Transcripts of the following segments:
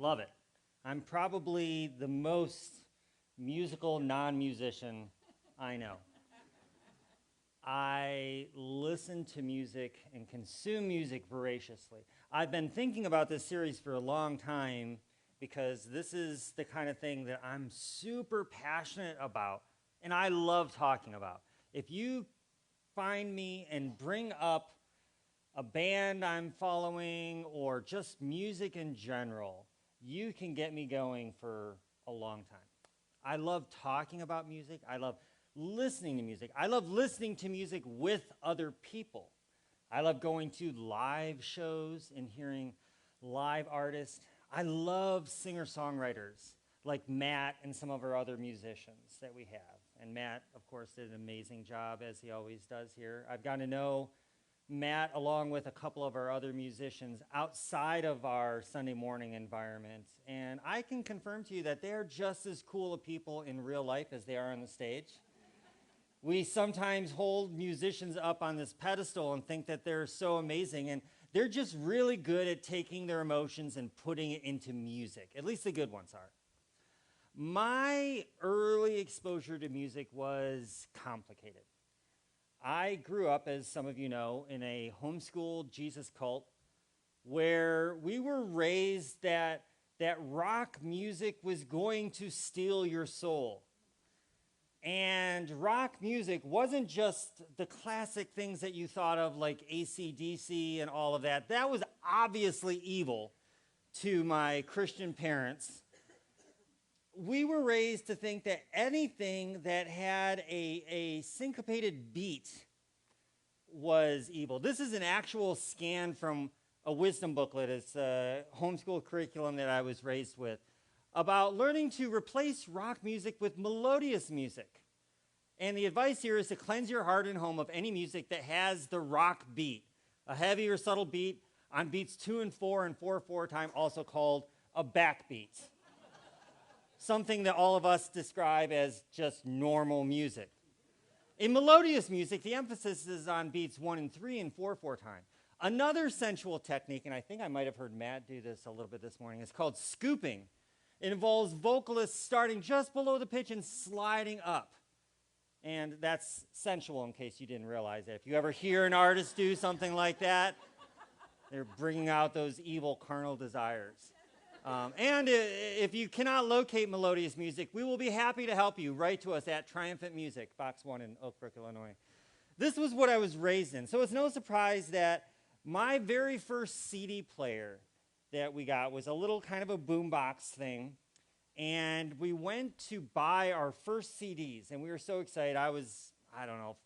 Love it. I'm probably the most musical non-musician I know. I listen to music and consume music voraciously. I've been thinking about this series for a long time because this is the kind of thing that I'm super passionate about and I love talking about. If you find me and bring up a band I'm following or just music in general, you can get me going for a long time. I love talking about music. I love listening to music. I love listening to music with other people. I love going to live shows and hearing live artists. I love singer-songwriters like Matt and some of our other musicians that we have. And Matt, of course, did an amazing job, as he always does here. I've gotten to know Matt, along with a couple of our other musicians outside of our Sunday morning environment. And I can confirm to you that they're just as cool of people in real life as they are on the stage. We sometimes hold musicians up on this pedestal and think that they're so amazing, and they're just really good at taking their emotions and putting it into music. At least the good ones are. My early exposure to music was complicated. I grew up, as some of you know, in a homeschooled Jesus cult where we were raised that rock music was going to steal your soul. And rock music wasn't just the classic things that you thought of like AC/DC and all of that. That was obviously evil to my Christian parents. We were raised to think that anything that had a syncopated beat was evil. This is an actual scan from a wisdom booklet. It's a homeschool curriculum that I was raised with about learning to replace rock music with melodious music. And the advice here is to cleanse your heart and home of any music that has the rock beat, a heavy or subtle beat on beats 2 and 4 and 4/4 time, also called a backbeat. Something that all of us describe as just normal music. In melodious music, the emphasis is on beats 1 and 3 and 4/4 time. Another sensual technique, and I think I might have heard Matt do this a little bit this morning, is called scooping. It involves vocalists starting just below the pitch and sliding up. And that's sensual, in case you didn't realize it. If you ever hear an artist do something like that, they're bringing out those evil carnal desires. And if you cannot locate melodious music, we will be happy to help you. Write to us at Triumphant Music, Box 1 in Oak Brook, Illinois. This was what I was raised in. So it's no surprise that my very first CD player that we got was a little kind of a boombox thing. And we went to buy our first CDs, and we were so excited. I was,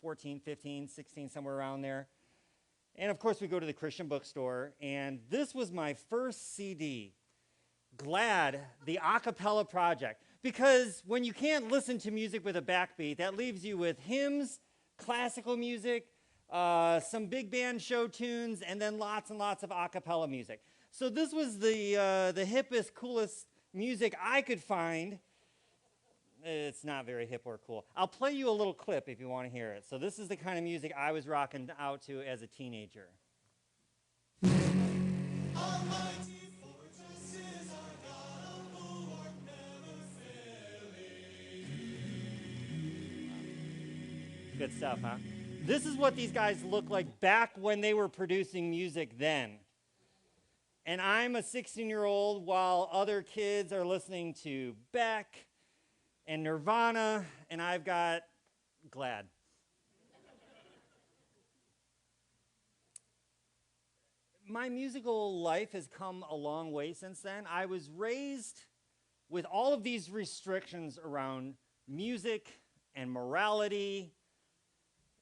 14, 15, 16, somewhere around there. And of course, we go to the Christian bookstore, and this was my first CD, Glad, the a cappella project. Because when you can't listen to music with a backbeat, that leaves you with hymns, classical music, some big band show tunes, and then lots and lots of a cappella music. So this was the hippest, coolest music I could find. It's not very hip or cool. I'll play you a little clip if you want to hear it. So this is the kind of music I was rocking out to as a teenager. Almighty fortress is our God, a bulwark never failing. Good stuff, huh? This is what these guys looked like back when they were producing music then. And I'm a 16-year-old while other kids are listening to Beck and Nirvana, and I've got Glad. My musical life has come a long way since then. I was raised with all of these restrictions around music and morality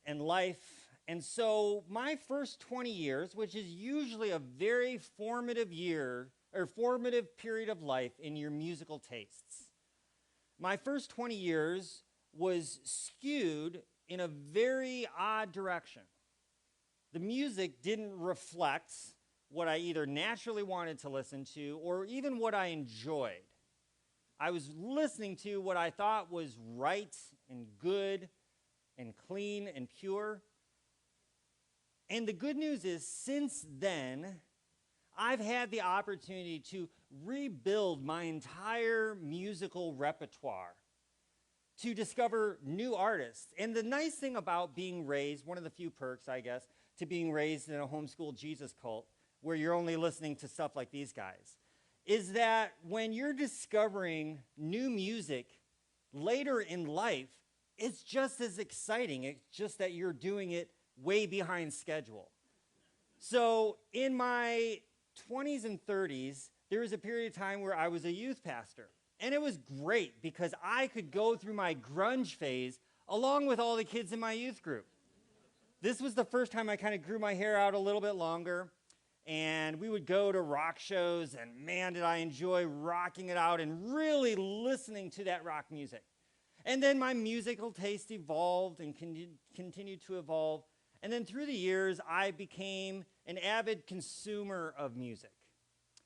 and life. And so my first 20 years, which is usually a very formative period of life in your musical tastes, my first 20 years was skewed in a very odd direction. The music didn't reflect what I either naturally wanted to listen to or even what I enjoyed. I was listening to what I thought was right and good and clean and pure. And the good news is, since then, I've had the opportunity to rebuild my entire musical repertoire to discover new artists. And the nice thing about being raised, one of the few perks, I guess, to being raised in a homeschool Jesus cult, where you're only listening to stuff like these guys, is that when you're discovering new music later in life, it's just as exciting. It's just that you're doing it way behind schedule. So in my 20s and 30s, there was a period of time where I was a youth pastor. And it was great because I could go through my grunge phase along with all the kids in my youth group. This was the first time I kind of grew my hair out a little bit longer. And we would go to rock shows, and man, did I enjoy rocking it out and really listening to that rock music. And then my musical taste evolved and continued to evolve. And then through the years, I became an avid consumer of music.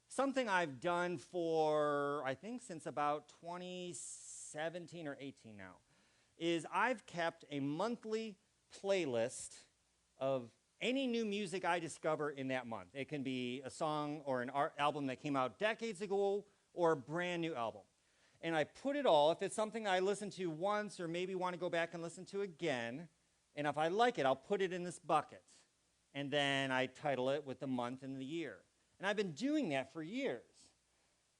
Something I've done for, I think, since about 2017 or 18 now, is I've kept a monthly playlist of any new music I discover in that month. It can be a song or an album that came out decades ago or a brand new album. And I put it all, if it's something I listen to once or maybe want to go back and listen to again, and if I like it, I'll put it in this bucket. And then I title it with the month and the year. And I've been doing that for years.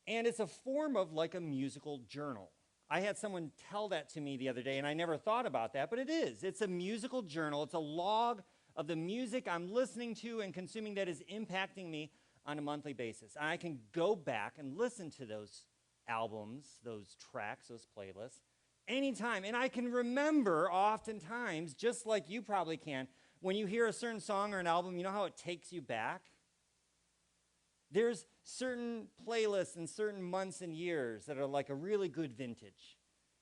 And it's a form of like a musical journal. I had someone tell that to me the other day, and I never thought about that, but it is. It's a musical journal. It's a log of the music I'm listening to and consuming that is impacting me on a monthly basis. And I can go back and listen to those albums, those tracks, those playlists, anytime. And I can remember oftentimes, just like you probably can, when you hear a certain song or an album, you know how it takes you back? There's certain playlists and certain months and years that are like a really good vintage.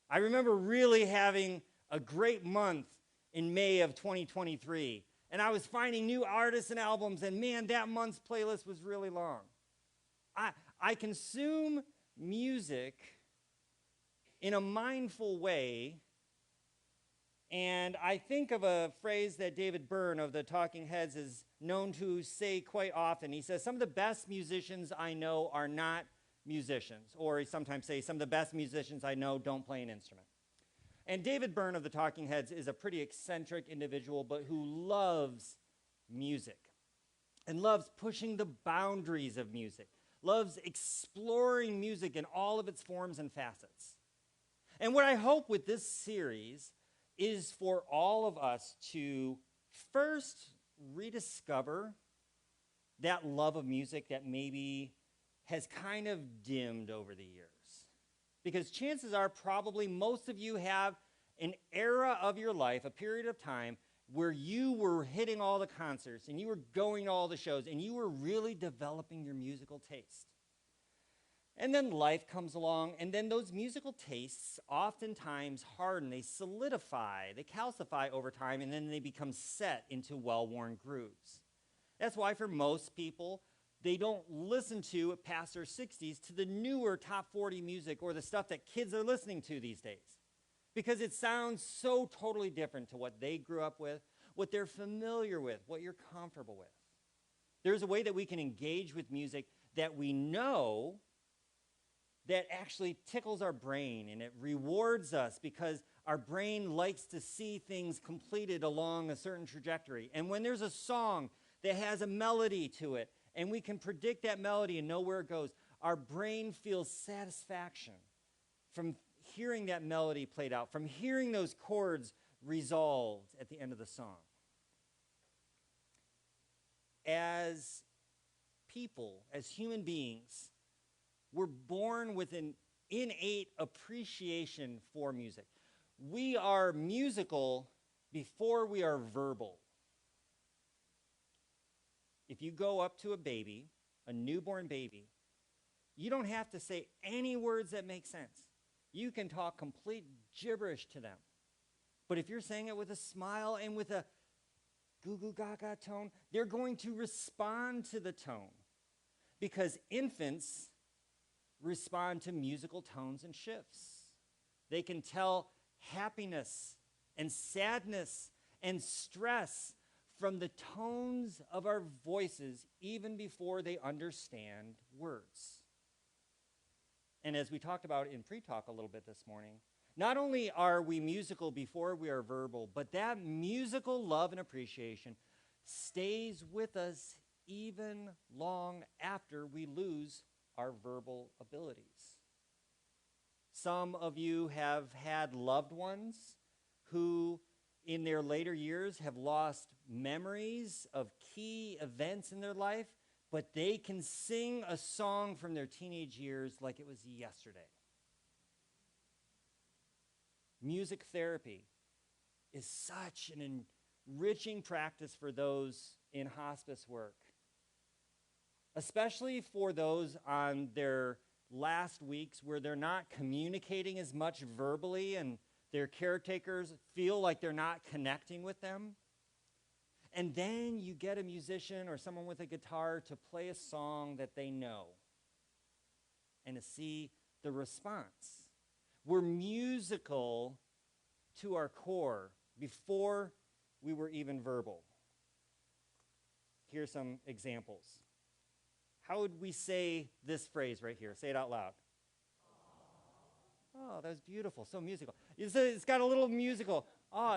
I remember really having a great month in May of 2023, and I was finding new artists and albums, and man, that month's playlist was really long. I consume music in a mindful way, and I think of a phrase that David Byrne of the Talking Heads is known to say quite often. He says, some of the best musicians I know are not musicians, or he sometimes says, some of the best musicians I know don't play an instrument. And David Byrne of the Talking Heads is a pretty eccentric individual, but who loves music and loves pushing the boundaries of music, loves exploring music in all of its forms and facets. And what I hope with this series is for all of us to first rediscover that love of music that maybe has kind of dimmed over the years. Because chances are probably most of you have an era of your life, a period of time, where you were hitting all the concerts and you were going to all the shows and you were really developing your musical taste. And then life comes along, and then those musical tastes oftentimes harden, they solidify, they calcify over time, and then they become set into well-worn grooves. That's why for most people, they don't listen to, past their 60s, to the newer top 40 music or the stuff that kids are listening to these days. Because it sounds so totally different to what they grew up with, what they're familiar with, what you're comfortable with. There's a way that we can engage with music that we know that actually tickles our brain, and it rewards us because our brain likes to see things completed along a certain trajectory. And when there's a song that has a melody to it, and we can predict that melody and know where it goes, our brain feels satisfaction from hearing that melody played out, from hearing those chords resolved at the end of the song. As people, as human beings, we're born with an innate appreciation for music. We are musical before we are verbal. If you go up to a baby, a newborn baby, you don't have to say any words that make sense. You can talk complete gibberish to them. But if you're saying it with a smile and with a goo goo gaga tone, they're going to respond to the tone. Because infants respond to musical tones and shifts. They can tell happiness and sadness and stress from the tones of our voices even before they understand words. And as we talked about in pre-talk a little bit this morning, not only are we musical before we are verbal, but that musical love and appreciation stays with us even long after we lose our verbal abilities. Some of you have had loved ones who, in their later years, have lost memories of key events in their life, but they can sing a song from their teenage years like it was yesterday. Music therapy is such an enriching practice for those in hospice work, especially for those on their last weeks where they're not communicating as much verbally and their caretakers feel like they're not connecting with them. And then you get a musician or someone with a guitar to play a song that they know and to see the response. We're musical to our core before we were even verbal. Here's some examples. How would we say this phrase right here? Say it out loud. Oh, that was beautiful. So musical. It's got a little musical.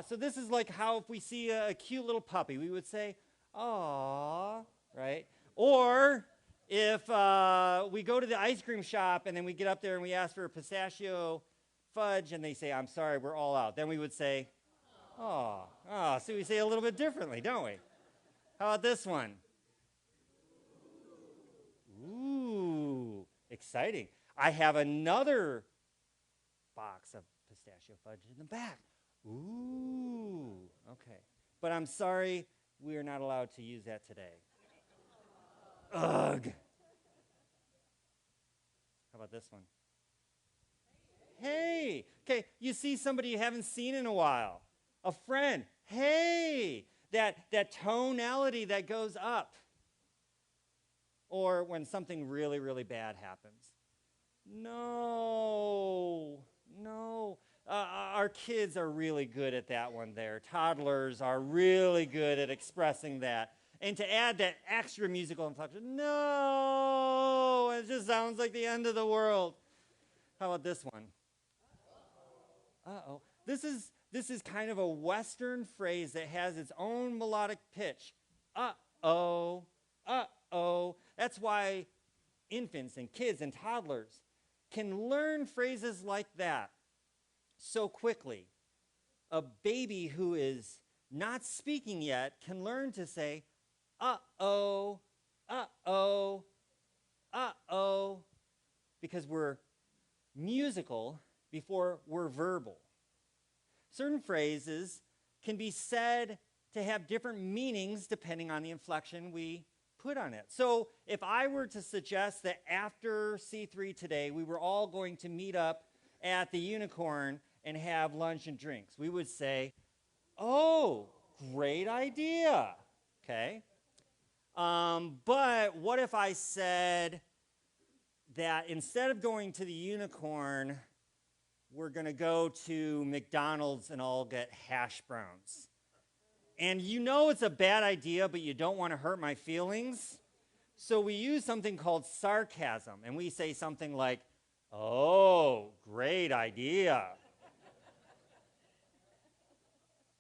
So this is like how if we see a cute little puppy, we would say, "Aw," right? Or if we go to the ice cream shop and then we get up there and we ask for a pistachio fudge and they say, "I'm sorry, we're all out." Then we would say, "Aw." So we say it a little bit differently, don't we? How about this one? Ooh, exciting. I have another box of pistachio fudge in the back. Ooh, okay. But I'm sorry, we are not allowed to use that today. Ugh. How about this one? Hey. Okay, you see somebody you haven't seen in a while. A friend. Hey. That tonality that goes up. Or when something really, really bad happens. No. Our kids are really good at that one there. Toddlers are really good at expressing that. And to add that extra musical inflection, no, it just sounds like the end of the world. How about this one? Uh-oh. This is kind of a Western phrase that has its own melodic pitch. Uh-oh, uh-oh. That's why infants and kids and toddlers can learn phrases like that so quickly. A baby who is not speaking yet can learn to say, uh-oh, uh-oh, uh-oh, because we're musical before we're verbal. Certain phrases can be said to have different meanings depending on the inflection we put on it. So if I were to suggest that after C3 today, we were all going to meet up at the Unicorn and have lunch and drinks, we would say, "Oh, great idea." Okay? But what if I said that instead of going to the Unicorn, we're going to go to McDonald's and all get hash browns? And you know it's a bad idea, but you don't want to hurt my feelings. So we use something called sarcasm, and we say something like, "Oh, great idea."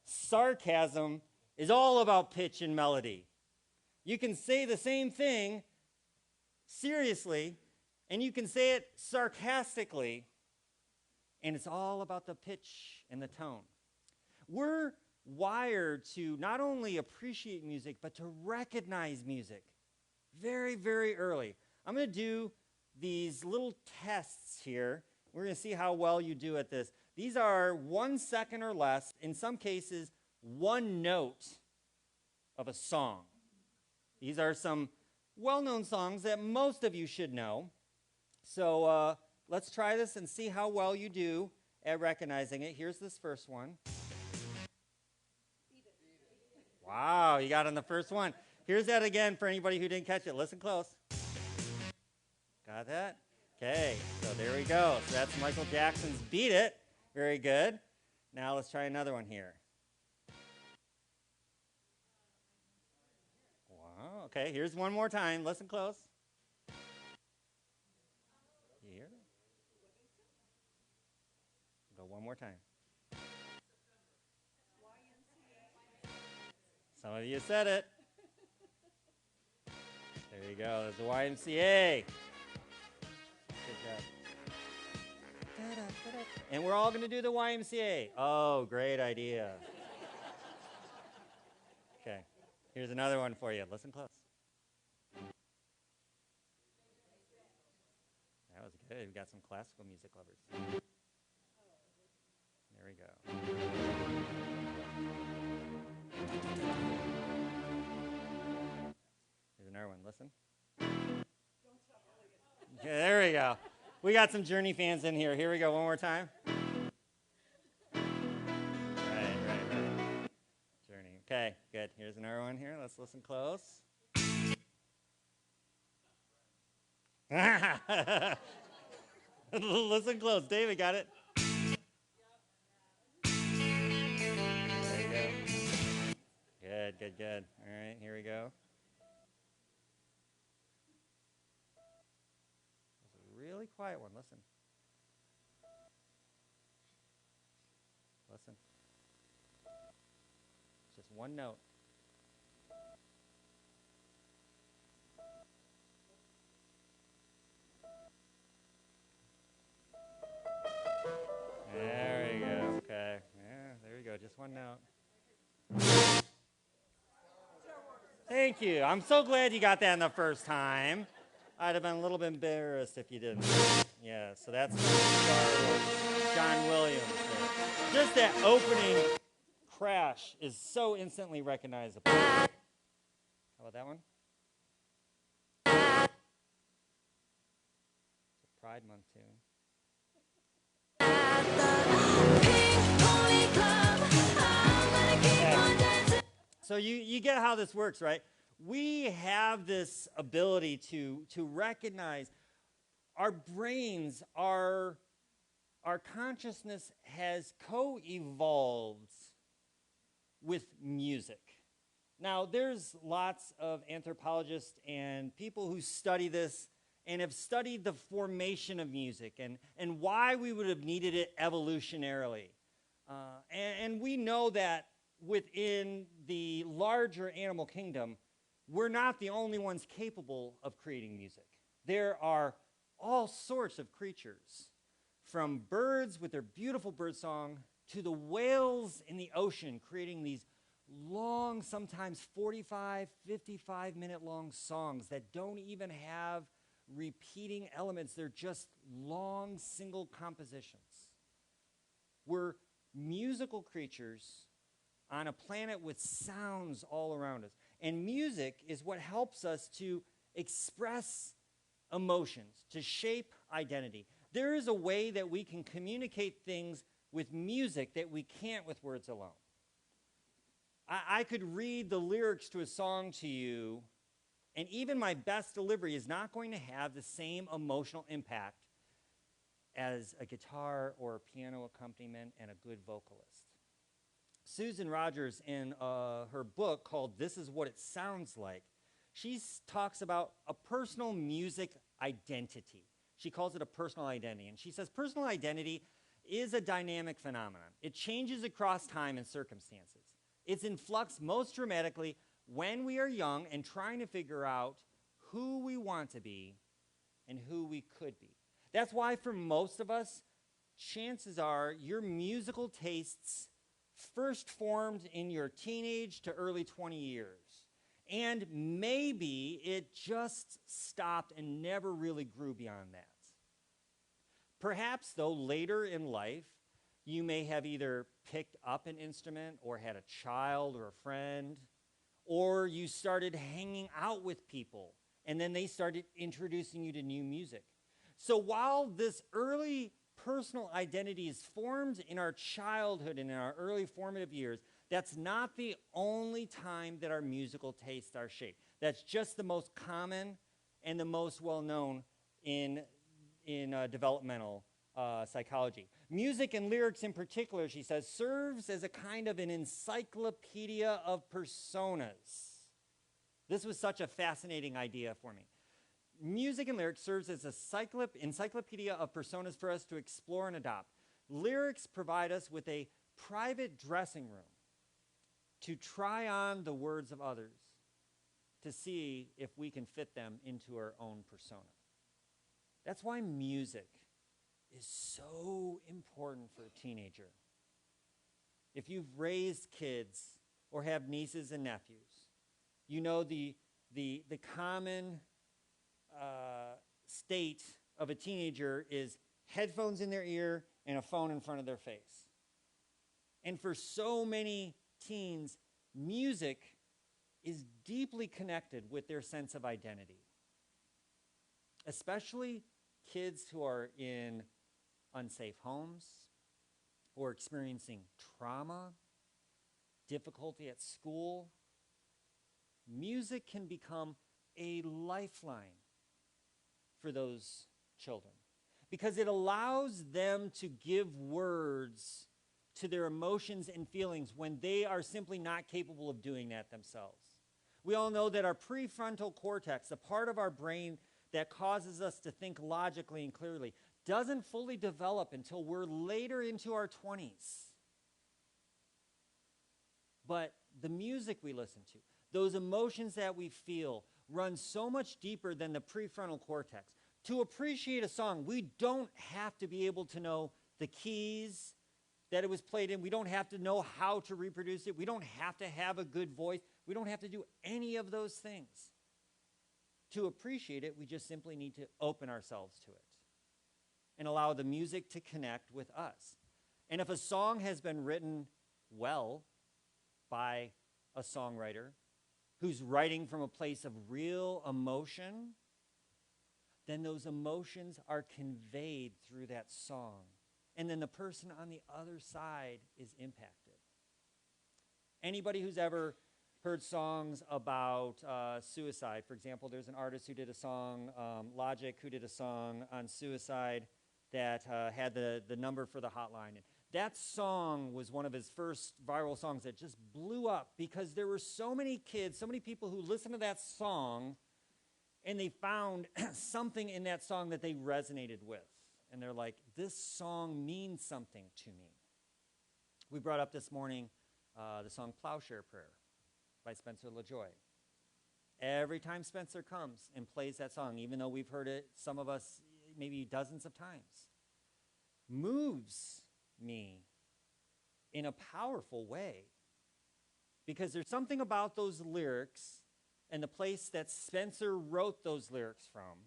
Sarcasm is all about pitch and melody. You can say the same thing seriously, and you can say it sarcastically, and it's all about the pitch and the tone. We're wired to not only appreciate music, but to recognize music very, very early. I'm going to do these little tests here. We're going to see how well you do at this. These are 1 second or less, in some cases, one note of a song. These are some well-known songs that most of you should know. So let's try this and see how well you do at recognizing it. Here's this first one. Wow, you got on the first one. Here's that again for anybody who didn't catch it. Listen close. Got that? Okay, so there we go. So that's Michael Jackson's Beat It. Very good. Now let's try another one here. Wow, okay, here's one more time. Listen close. You hear it? more time. Some of you said it. There you go. There's the YMCA. Good job. And we're all going to do the YMCA. Oh, great idea. Okay. Here's another one for you. Listen close. That was good. We got some classical music lovers. There we go. Here's another one. Listen. Okay, there we go. We got some Journey fans in here. Here we go. One more time. Right. Journey. Okay, good. Here's another one here. Let's listen close. Listen close. David got it. There you go. Good. All right, here we go. This is a really quiet one. Listen. It's just one note. There we go. Okay. Yeah, there we go. Just one note. Thank you. I'm so glad you got that in the first time. I'd have been a little bit embarrassed if you didn't. Yeah, so that's John Williams there. Just that opening crash is so instantly recognizable. How about that one? It's a Pride Month tune. So you get how this works, right? We have this ability to recognize our brains, our consciousness has co-evolved with music. Now, there's lots of anthropologists and people who study this and have studied the formation of music and why we would have needed it evolutionarily. And we know that within the larger animal kingdom, we're not the only ones capable of creating music. There are all sorts of creatures, from birds with their beautiful bird song to the whales in the ocean creating these long, sometimes 45, 55-minute long songs that don't even have repeating elements. They're just long, single compositions. We're musical creatures on a planet with sounds all around us. And music is what helps us to express emotions, to shape identity. There is a way that we can communicate things with music that we can't with words alone. I could read the lyrics to a song to you, and even my best delivery is not going to have the same emotional impact as a guitar or a piano accompaniment and a good vocalist. Susan Rogers, in her book called This Is What It Sounds Like, she talks about a personal music identity. She calls it a personal identity. And she says personal identity is a dynamic phenomenon. It changes across time and circumstances. It's in flux most dramatically when we are young and trying to figure out who we want to be and who we could be. That's why for most of us, chances are your musical tastes first formed in your teenage to early 20 years. And maybe it just stopped and never really grew beyond that. Perhaps, though, later in life, you may have either picked up an instrument or had a child or a friend, or you started hanging out with people, and then they started introducing you to new music. So while this early personal identity is formed in our childhood and in our early formative years, that's not the only time that our musical tastes are shaped. That's just the most common and the most well-known in developmental psychology. Music and lyrics in particular, she says, serves as a kind of an encyclopedia of personas. This was such a fascinating idea for me. Music and lyrics serves as a encyclopedia of personas for us to explore and adopt. Lyrics provide us with a private dressing room to try on the words of others to see if we can fit them into our own persona. That's why music is so important for a teenager. If you've raised kids or have nieces and nephews, you know the common state of a teenager is headphones in their ear and a phone in front of their face. And for so many teens, music is deeply connected with their sense of identity, especially kids who are in unsafe homes or experiencing trauma, difficulty at school. Music can become a lifeline for those children because it allows them to give words to their emotions and feelings when they are simply not capable of doing that themselves. We all know that our prefrontal cortex, the part of our brain that causes us to think logically and clearly, doesn't fully develop until we're later into our 20s. But the music we listen to, those emotions that we feel, run so much deeper than the prefrontal cortex. To appreciate a song, we don't have to be able to know the keys that it was played in. We don't have to know how to reproduce it. We don't have to have a good voice. We don't have to do any of those things. To appreciate it, we just simply need to open ourselves to it and allow the music to connect with us. And if a song has been written well by a songwriter who's writing from a place of real emotion, then those emotions are conveyed through that song. And then the person on the other side is impacted. Anybody who's ever heard songs about suicide, for example, there's an artist who did a song, Logic, who did a song on suicide that had the number for the hotline. And that song was one of his first viral songs that just blew up because there were so many kids, so many people who listened to that song and they found something in that song that they resonated with. And they're like, this song means something to me. We brought up this morning the song Plowshare Prayer by Spencer LaJoy. Every time Spencer comes and plays that song, even though we've heard it, some of us, maybe dozens of times, moves me in a powerful way. Because there's something about those lyrics and the place that Spencer wrote those lyrics from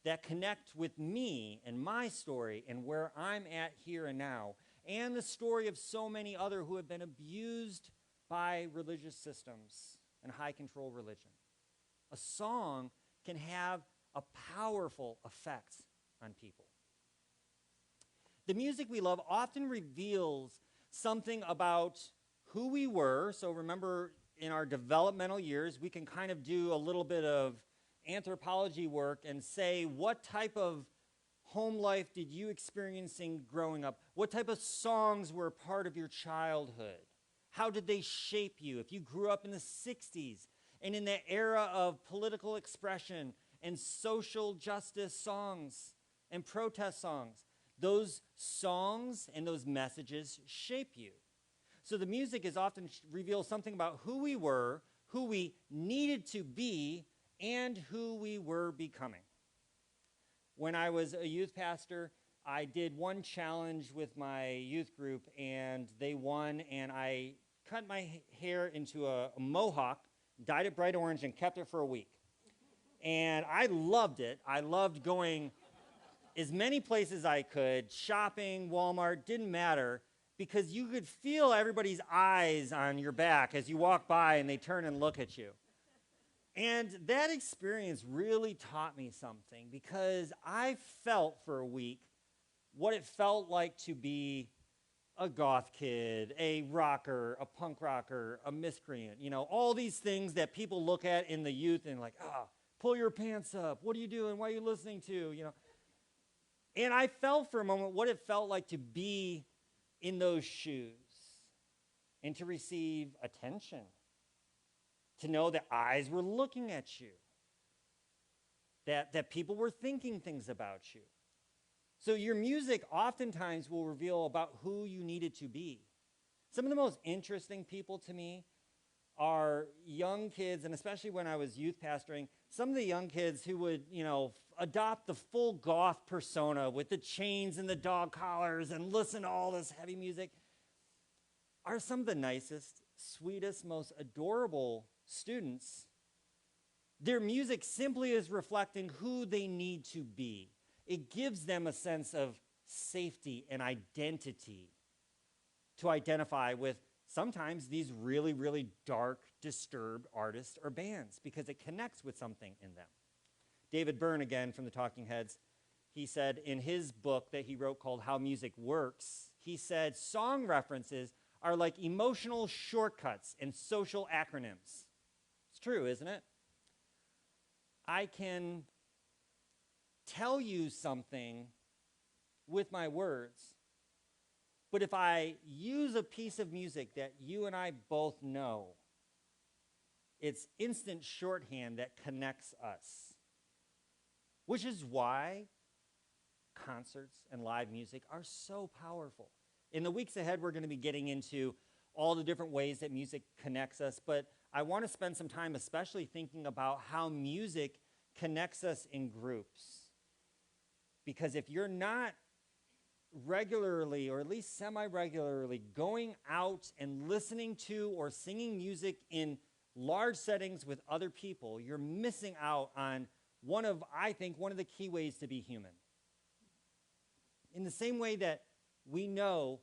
that connect with me and my story and where I'm at here and now, and the story of so many other who have been abused by religious systems and high control religion. A song can have a powerful effect on people. The music we love often reveals something about who we were. So remember, in our developmental years, we can kind of do a little bit of anthropology work and say, what type of home life did you experience in growing up? What type of songs were a part of your childhood? How did they shape you? If you grew up in the 60s and in the era of political expression and social justice songs and protest songs, those songs and those messages shape you. So the music is often reveals something about who we were, who we needed to be, and who we were becoming. When I was a youth pastor, I did one challenge with my youth group, and they won, and I cut my hair into a mohawk, dyed it bright orange, and kept it for a week. And I loved it. I loved going as many places I could, shopping, Walmart, didn't matter, because you could feel everybody's eyes on your back as you walk by and they turn and look at you. And that experience really taught me something because I felt for a week what it felt like to be a goth kid, a rocker, a punk rocker, a miscreant, all these things that people look at in the youth and like, pull your pants up. What are you doing? What are you listening to? And I felt for a moment what it felt like to be in those shoes and to receive attention. To know that eyes were looking at you, that people were thinking things about you. So your music oftentimes will reveal about who you need it to be. Some of the most interesting people to me are young kids, and especially when I was youth pastoring, some of the young kids who would, adopt the full goth persona with the chains and the dog collars and listen to all this heavy music are some of the nicest, sweetest, most adorable students. Their music simply is reflecting who they need to be. It gives them a sense of safety and identity to identify with sometimes these really, really dark, disturbed artists or bands because it connects with something in them. David Byrne, again, from the Talking Heads, he said in his book that he wrote called How Music Works, he said, song references are like emotional shortcuts and social acronyms. It's true, isn't it? I can tell you something with my words, but if I use a piece of music that you and I both know, it's instant shorthand that connects us, which is why concerts and live music are so powerful. In the weeks ahead, we're going to be getting into all the different ways that music connects us, but I want to spend some time especially thinking about how music connects us in groups. Because if you're not regularly, or at least semi-regularly, going out and listening to or singing music in large settings with other people, you're missing out on I think, one of the key ways to be human. In the same way that we know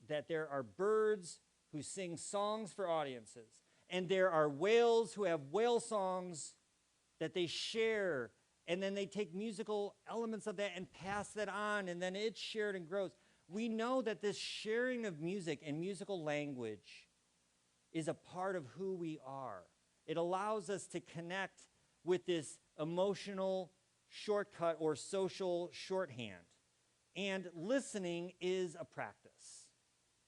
that there are birds who sing songs for audiences, and there are whales who have whale songs that they share, and then they take musical elements of that and pass that on, and then it's shared and grows. We know that this sharing of music and musical language is a part of who we are. It allows us to connect with this emotional shortcut or social shorthand. And listening is a practice.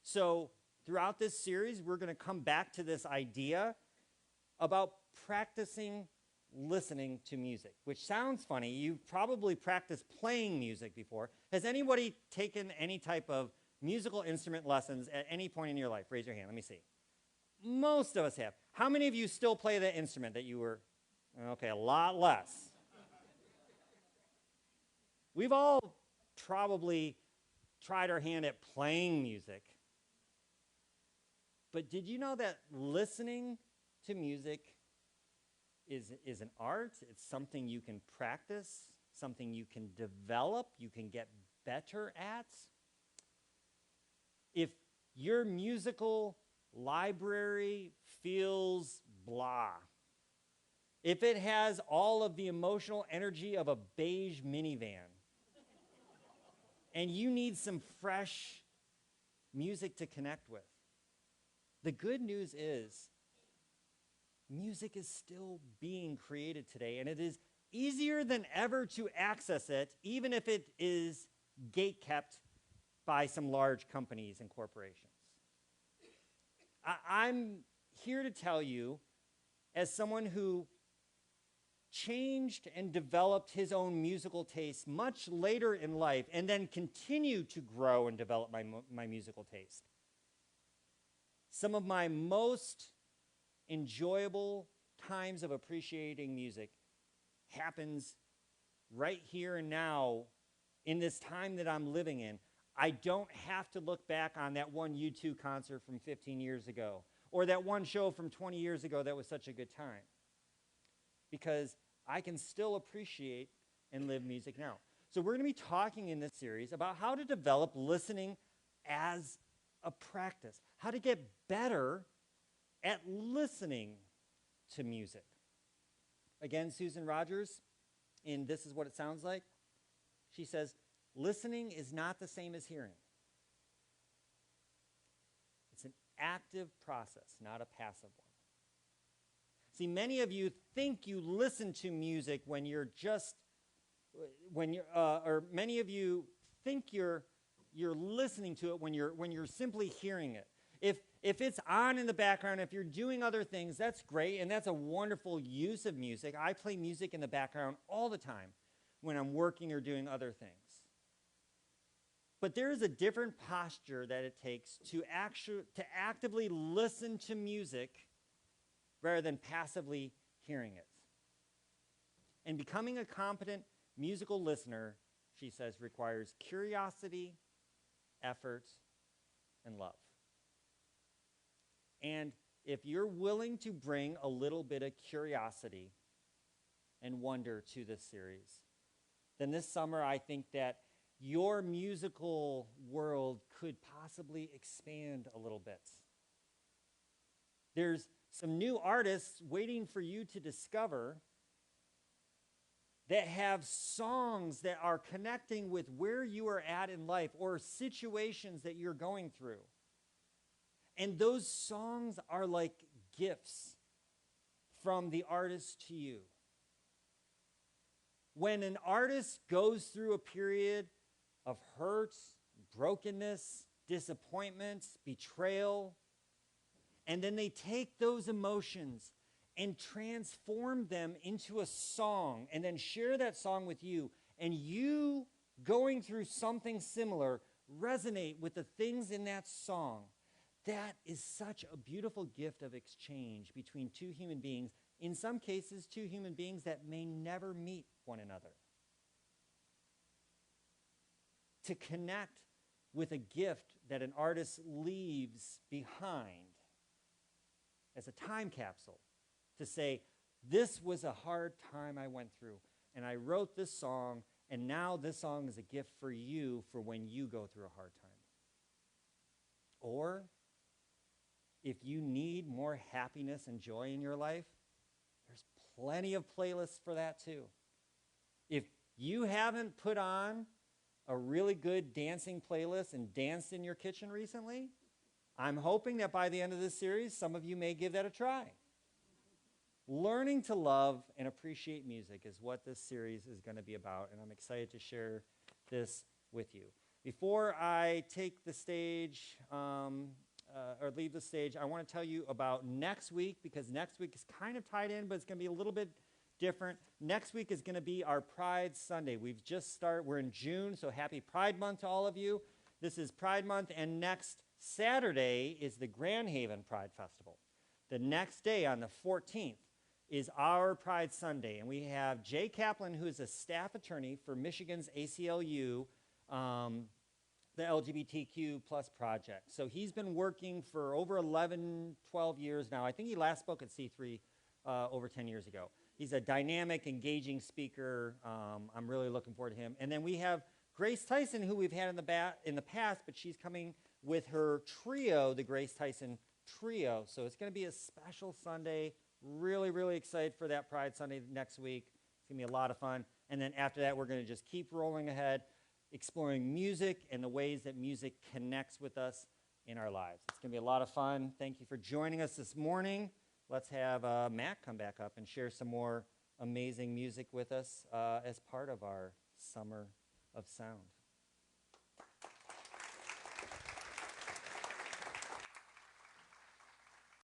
So throughout this series, we're going to come back to this idea about practicing listening to music, which sounds funny. You've probably practiced playing music before. Has anybody taken any type of musical instrument lessons at any point in your life? Raise your hand. Let me see. Most of us have. How many of you still play the instrument that you were? Okay, a lot less. We've all probably tried our hand at playing music. But did you know that listening to music is an art? It's something you can practice, something you can develop, you can get better at. If your musical library feels blah, if it has all of the emotional energy of a beige minivan, and you need some fresh music to connect with, the good news is music is still being created today, and it is easier than ever to access it, even if it is gate-kept by some large companies and corporations. I'm here to tell you, as someone who changed and developed his own musical taste much later in life and then continued to grow and develop my musical taste, some of my most enjoyable times of appreciating music happens right here and now in this time that I'm living in. I don't have to look back on that one U2 concert from 15 years ago or that one show from 20 years ago that was such a good time, because I can still appreciate and live music now. So we're going to be talking in this series about how to develop listening as a practice, how to get better at listening to music. Again, Susan Rogers, in This Is What It Sounds Like, she says, listening is not the same as hearing. It's an active process, not a passive one. See, many of you think you listen to music when you're or many of you think you're listening to it when you're simply hearing it. If it's on in the background, if you're doing other things, that's great, and that's a wonderful use of music. I play music in the background all the time when I'm working or doing other things. But there is a different posture that it takes to actively listen to music rather than passively hearing it. And becoming a competent musical listener, she says, requires curiosity, effort, and love. And if you're willing to bring a little bit of curiosity and wonder to this series, then this summer I think that your musical world could possibly expand a little bit. There's some new artists waiting for you to discover that have songs that are connecting with where you are at in life or situations that you're going through. And those songs are like gifts from the artist to you. When an artist goes through a period of hurt, brokenness, disappointment, betrayal, and then they take those emotions and transform them into a song and then share that song with you, and you going through something similar resonate with the things in that song, that is such a beautiful gift of exchange between two human beings, in some cases two human beings that may never meet one another. To connect with a gift that an artist leaves behind as a time capsule, to say, this was a hard time I went through, and I wrote this song, and now this song is a gift for you for when you go through a hard time. Or, if you need more happiness and joy in your life, there's plenty of playlists for that too. If you haven't put on a really good dancing playlist and danced in your kitchen recently, I'm hoping that by the end of this series, some of you may give that a try. Learning to love and appreciate music is what this series is going to be about, and I'm excited to share this with you. Before I take the stage, or leave the stage, I want to tell you about next week, because next week is kind of tied in, but it's going to be a little bit different. Next week is going to be our Pride Sunday. We're in June, so happy Pride Month to all of you. This is Pride Month, and next Saturday is the Grand Haven Pride Festival. The next day, on the 14th, is our Pride Sunday, and we have Jay Kaplan, who is a staff attorney for Michigan's ACLU, the LGBTQ plus project. So he's been working for over 11, 12 years now. I think he last spoke at C3 over 10 years ago. He's a dynamic, engaging speaker. I'm really looking forward to him. And then we have Grace Tyson, who we've had in the past, but she's coming with her trio, the Grace Tyson Trio. So it's going to be a special Sunday. Really, really excited for that Pride Sunday next week. It's going to be a lot of fun. And then after that, we're going to just keep rolling ahead, exploring music and the ways that music connects with us in our lives. It's going to be a lot of fun. Thank you for joining us this morning. Let's have Matt come back up and share some more amazing music with us as part of our Summer of Sound.